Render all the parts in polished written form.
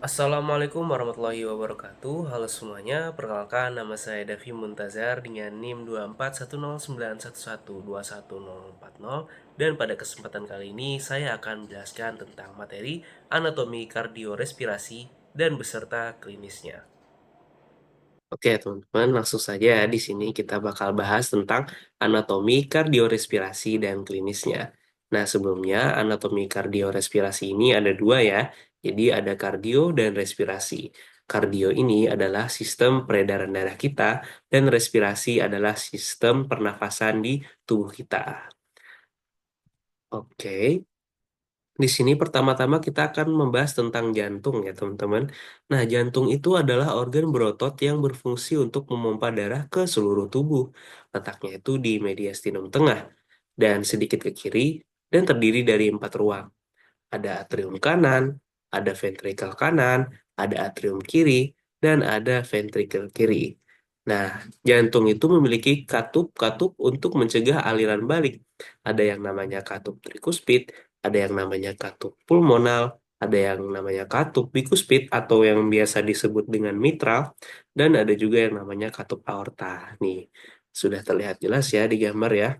Assalamualaikum warahmatullahi wabarakatuh. Halo semuanya, perkenalkan nama saya Davi Muntazar dengan NIM 2419111211040 dan pada kesempatan kali ini saya akan menjelaskan tentang materi anatomi kardiorespirasi dan beserta klinisnya. Oke, teman-teman, langsung saja di sini kita bakal bahas tentang anatomi kardiorespirasi dan klinisnya. Nah, sebelumnya anatomi kardiorespirasi ini ada dua ya. Jadi ada kardio dan respirasi. Kardio ini adalah sistem peredaran darah kita dan respirasi adalah sistem pernafasan di tubuh kita. Oke. Di sini pertama-tama kita akan membahas tentang jantung ya teman-teman. Nah, jantung itu adalah organ berotot yang berfungsi untuk memompa darah ke seluruh tubuh. Letaknya itu di mediastinum tengah dan sedikit ke kiri dan terdiri dari 4 ruang. Ada atrium kanan, ada ventrikel kanan, ada atrium kiri, dan ada ventrikel kiri. Nah, jantung itu memiliki katup-katup untuk mencegah aliran balik. Ada yang namanya katup trikuspid, ada yang namanya katup pulmonal, ada yang namanya katup bikuspid atau yang biasa disebut dengan mitral, dan ada juga yang namanya katup aorta. Nih, sudah terlihat jelas ya di gambar ya.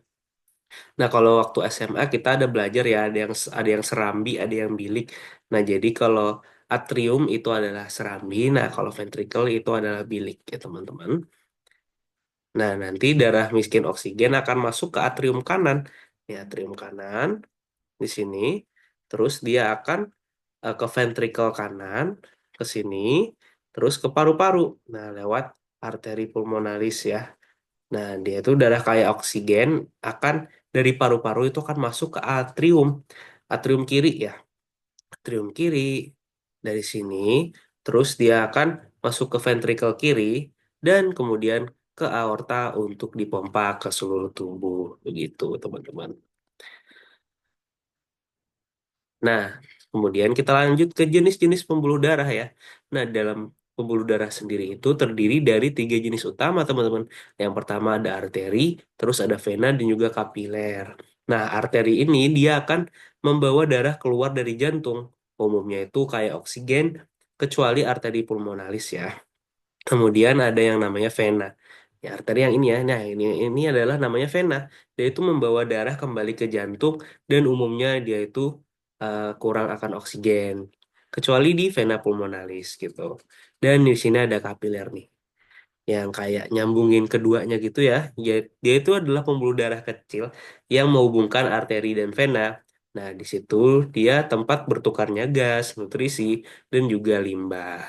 Nah, kalau waktu SMA kita ada belajar ya, ada yang serambi, ada yang bilik. Nah, jadi kalau atrium itu adalah serambi, nah kalau ventricle itu adalah bilik ya, teman-teman. Nah, nanti darah miskin oksigen akan masuk ke atrium kanan. Di atrium kanan di sini, terus dia akan ke ventricle kanan ke sini, terus ke paru-paru. Nah, lewat arteri pulmonalis ya. Nah, dia itu darah kaya oksigen akan dari paru-paru itu akan masuk ke atrium. Atrium kiri ya. Atrium kiri dari sini. Terus dia akan masuk ke ventrikel kiri dan kemudian ke aorta untuk dipompa ke seluruh tubuh. Begitu, teman-teman. Nah, kemudian kita lanjut ke jenis-jenis pembuluh darah ya. Nah, dalam pembuluh darah sendiri itu terdiri dari 3 jenis utama, teman-teman. Yang pertama ada arteri, terus ada vena, dan juga kapiler. Nah, arteri ini dia akan membawa darah keluar dari jantung. Umumnya itu kayak oksigen, kecuali arteri pulmonalis ya. Kemudian ada yang namanya vena. Ya, arteri yang ini ya. Nah, ini adalah namanya vena. Dia itu membawa darah kembali ke jantung dan umumnya dia itu kurang akan oksigen. Kecuali di vena pulmonalis gitu. Dan di sini ada kapiler nih. Yang kayak nyambungin keduanya gitu ya. Dia itu adalah pembuluh darah kecil yang menghubungkan arteri dan vena. Nah, di situ dia tempat bertukarnya gas, nutrisi, dan juga limbah.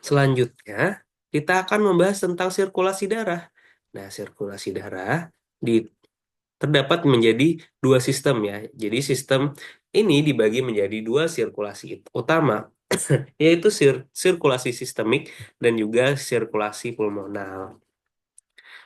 Selanjutnya, kita akan membahas tentang sirkulasi darah. Nah, sirkulasi darah di, terdapat menjadi 2 sistem ya. Jadi sistem ini dibagi menjadi 2 sirkulasi utama, yaitu sirkulasi sistemik dan juga sirkulasi pulmonal.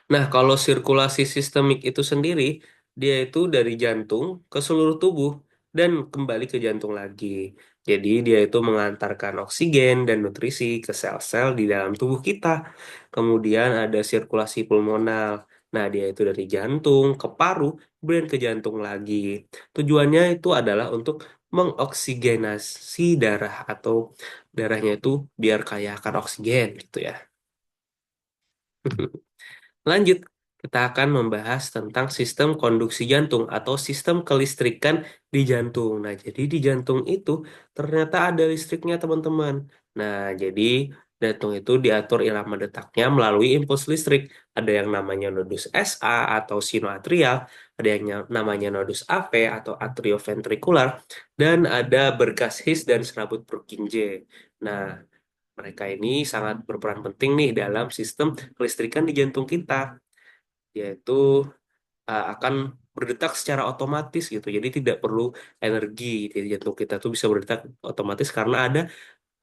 Nah, kalau sirkulasi sistemik itu sendiri, dia itu dari jantung ke seluruh tubuh dan kembali ke jantung lagi. Jadi, dia itu mengantarkan oksigen dan nutrisi ke sel-sel di dalam tubuh kita. Kemudian ada sirkulasi pulmonal. Nah, dia itu dari jantung ke paru, kemudian ke jantung lagi. Tujuannya itu adalah untuk mengoksigenasi darah atau darahnya itu biar kaya akan oksigen gitu ya. Lanjut, kita akan membahas tentang sistem konduksi jantung atau sistem kelistrikan di jantung. Nah, jadi di jantung itu ternyata ada listriknya, teman-teman. Nah, jadi jantung itu diatur irama detaknya melalui impuls listrik. Ada yang namanya nodus SA atau sinoatrial, ada yang namanya nodus AV atau atrioventrikular, dan ada berkas His dan serabut Purkinje. Nah, mereka ini sangat berperan penting nih dalam sistem kelistrikan di jantung kita, yaitu akan berdetak secara otomatis gitu. Jadi tidak perlu energi. Jadi jantung kita tuh bisa berdetak otomatis karena ada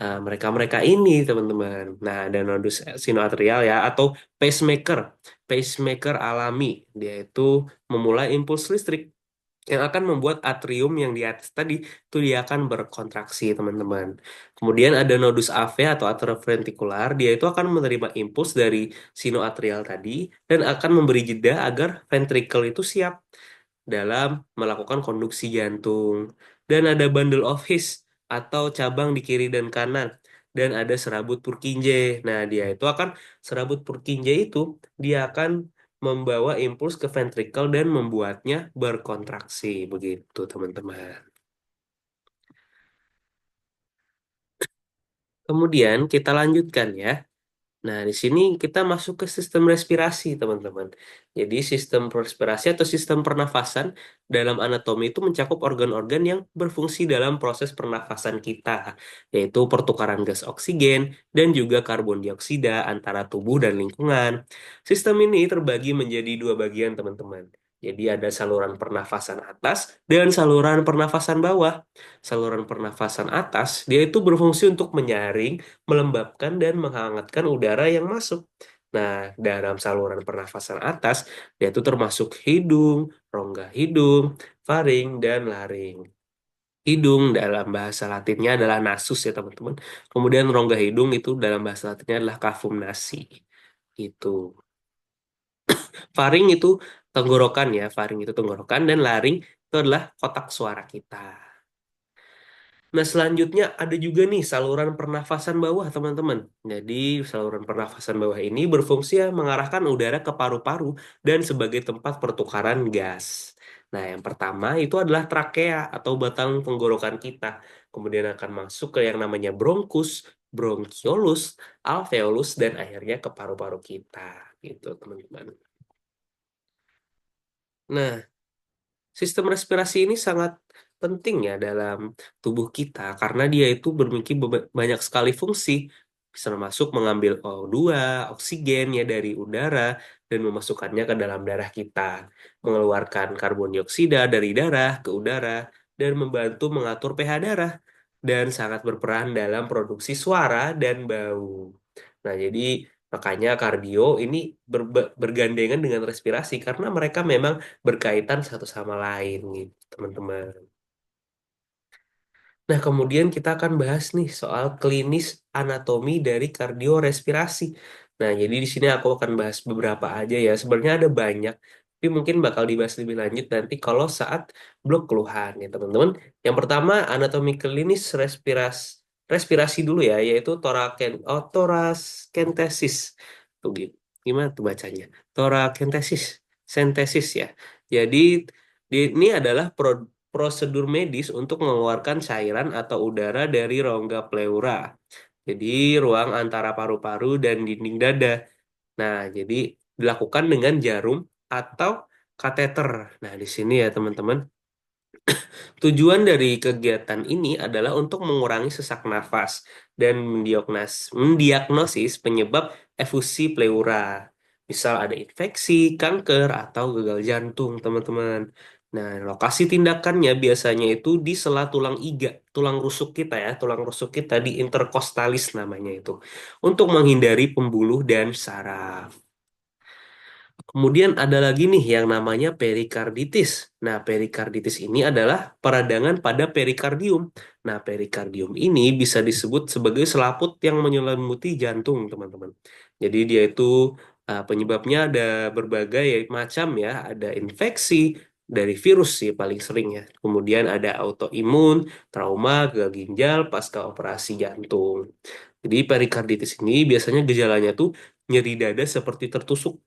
mereka-mereka ini, teman-teman. Nah, ada nodus sinoatrial ya atau pacemaker. Pacemaker alami. Dia itu memulai impuls listrik yang akan membuat atrium yang di atas tadi itu dia akan berkontraksi, teman-teman. Kemudian ada nodus AV atau atrioventrikular, dia itu akan menerima impuls dari sinoatrial tadi dan akan memberi jeda agar ventricle itu siap dalam melakukan konduksi jantung. Dan ada bundle of His atau cabang di kiri dan kanan. Dan ada serabut Purkinje. Nah, serabut Purkinje itu dia akan membawa impuls ke ventrikel dan membuatnya berkontraksi. Begitu, teman-teman. Kemudian kita lanjutkan ya. Nah, di sini kita masuk ke sistem respirasi, teman-teman. Jadi, sistem respirasi atau sistem pernafasan dalam anatomi itu mencakup organ-organ yang berfungsi dalam proses pernafasan kita, yaitu pertukaran gas oksigen dan juga karbon dioksida antara tubuh dan lingkungan. Sistem ini terbagi menjadi dua bagian, teman-teman. Jadi, ada saluran pernafasan atas dan saluran pernafasan bawah. Saluran pernafasan atas, dia itu berfungsi untuk menyaring, melembabkan dan menghangatkan udara yang masuk. Nah, dalam saluran pernafasan atas, dia itu termasuk hidung, rongga hidung, faring, dan laring. Hidung dalam bahasa Latinnya adalah nasus ya teman-teman. Kemudian rongga hidung itu dalam bahasa Latinnya adalah cavum nasi. Itu. Faring itu tenggorokan ya, faring itu tenggorokan dan laring itu adalah kotak suara kita. Nah, selanjutnya ada juga nih saluran pernafasan bawah, teman-teman. Jadi, saluran pernafasan bawah ini berfungsi ya mengarahkan udara ke paru-paru dan sebagai tempat pertukaran gas. Nah, yang pertama itu adalah trakea atau batang tenggorokan kita. Kemudian akan masuk ke yang namanya bronkus, bronkiolus, alveolus, dan akhirnya ke paru-paru kita. Gitu, teman-teman. Nah, sistem respirasi ini sangat penting ya dalam tubuh kita karena dia itu memiliki banyak sekali fungsi. Bisa termasuk mengambil O2, oksigen ya dari udara dan memasukkannya ke dalam darah kita, mengeluarkan karbon dioksida dari darah ke udara dan membantu mengatur pH darah dan sangat berperan dalam produksi suara dan bau. Nah, jadi makanya kardio ini bergandengan dengan respirasi karena mereka memang berkaitan satu sama lain gitu, teman-teman. Nah, kemudian kita akan bahas nih soal klinis anatomi dari kardiorespirasi. Nah, jadi di sini aku akan bahas beberapa aja ya. Sebenarnya ada banyak, tapi mungkin bakal dibahas lebih lanjut nanti kalau saat blok keluhan ya, teman-teman. Yang pertama, anatomi klinis respirasi dulu ya, yaitu toraskentesis. Tuh, gimana tuh bacanya? Torakentesis, sentesis ya. Jadi ini adalah prosedur medis untuk mengeluarkan cairan atau udara dari rongga pleura. Jadi ruang antara paru-paru dan dinding dada. Nah, jadi dilakukan dengan jarum atau kateter. Nah, di sini ya teman-teman. Tujuan dari kegiatan ini adalah untuk mengurangi sesak nafas dan mendiagnosis penyebab efusi pleura. Misal ada infeksi, kanker, atau gagal jantung, teman-teman. Nah, lokasi tindakannya biasanya itu di sela tulang iga, tulang rusuk kita ya, tulang rusuk kita di interkostalis namanya itu, untuk menghindari pembuluh dan saraf. Kemudian ada lagi nih yang namanya perikarditis. Nah, perikarditis ini adalah peradangan pada perikardium. Nah, perikardium ini bisa disebut sebagai selaput yang menyelimuti jantung, teman-teman. Jadi dia itu penyebabnya ada berbagai macam ya. Ada infeksi dari virus sih paling sering ya. Kemudian ada autoimun, trauma, gagal ginjal, pasca operasi jantung. Jadi perikarditis ini biasanya gejalanya tuh nyeri dada seperti tertusuk,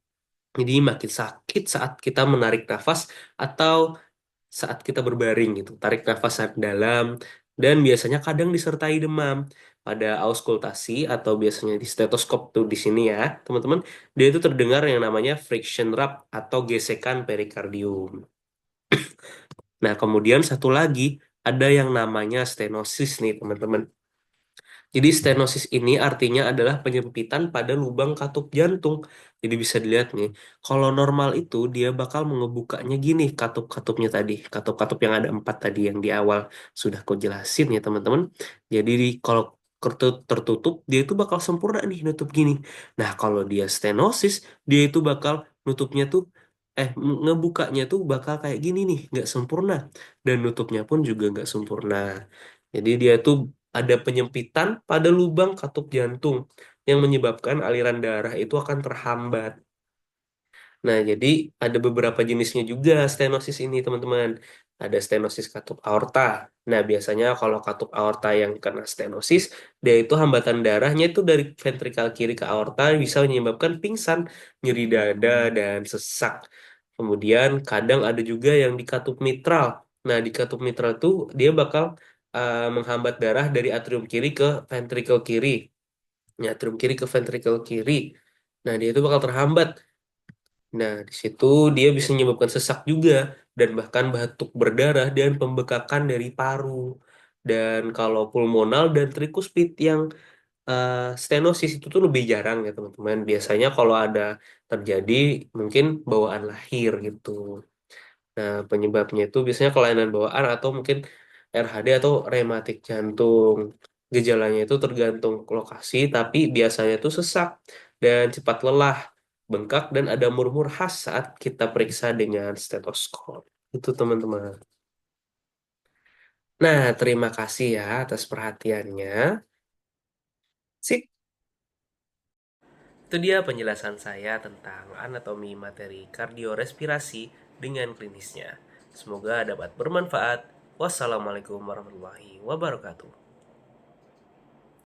jadi makin sakit saat kita menarik nafas atau saat kita berbaring gitu. Tarik nafas sangat dalam dan biasanya kadang disertai demam. Pada auskultasi atau biasanya di stetoskop tuh di sini ya, teman-teman, dia itu terdengar yang namanya friction rub atau gesekan perikardium. Nah, kemudian satu lagi ada yang namanya stenosis nih, teman-teman. Jadi stenosis ini artinya adalah penyempitan pada lubang katup jantung. Jadi bisa dilihat nih, kalau normal itu dia bakal mengebukanya gini katup-katupnya tadi. Katup-katup yang ada empat tadi yang di awal sudah kau jelasin ya teman-teman. Jadi kalau tertutup dia itu bakal sempurna nih nutup gini. Nah kalau dia stenosis dia itu bakal nutupnya tuh ngebukanya tuh bakal kayak gini nih, nggak sempurna. Dan nutupnya pun juga nggak sempurna. Jadi dia tuh ada penyempitan pada lubang katup jantung yang menyebabkan aliran darah itu akan terhambat. Nah, jadi ada beberapa jenisnya juga stenosis ini, teman-teman. ada stenosis katup aorta. Nah, biasanya kalau katup aorta yang kena stenosis, dia itu hambatan darahnya itu dari ventrikal kiri ke aorta bisa menyebabkan pingsan, nyeri dada, dan sesak. Kemudian kadang ada juga yang di katup mitral. Nah, di katup mitral tuh dia bakal menghambat darah dari atrium kiri ke ventrikel kiri. Ya, atrium kiri ke ventrikel kiri. Nah, dia itu bakal terhambat. Nah, di situ dia bisa menyebabkan sesak juga dan bahkan batuk berdarah dan pembekakan dari paru. Dan kalau pulmonal dan trikuspid yang stenosis itu tuh lebih jarang ya teman-teman. Biasanya kalau ada terjadi mungkin bawaan lahir gitu. Nah, penyebabnya itu biasanya kelainan bawaan atau mungkin RHD atau rematik jantung. Gejalanya itu tergantung lokasi, tapi biasanya itu sesak dan cepat lelah, bengkak, dan ada murmur khas saat kita periksa dengan stetoskop. Itu teman-teman. Nah, terima kasih ya atas perhatiannya. Sip, itu dia penjelasan saya tentang anatomi materi kardiorespirasi dengan klinisnya. Semoga dapat bermanfaat. Wassalamualaikum warahmatullahi wabarakatuh.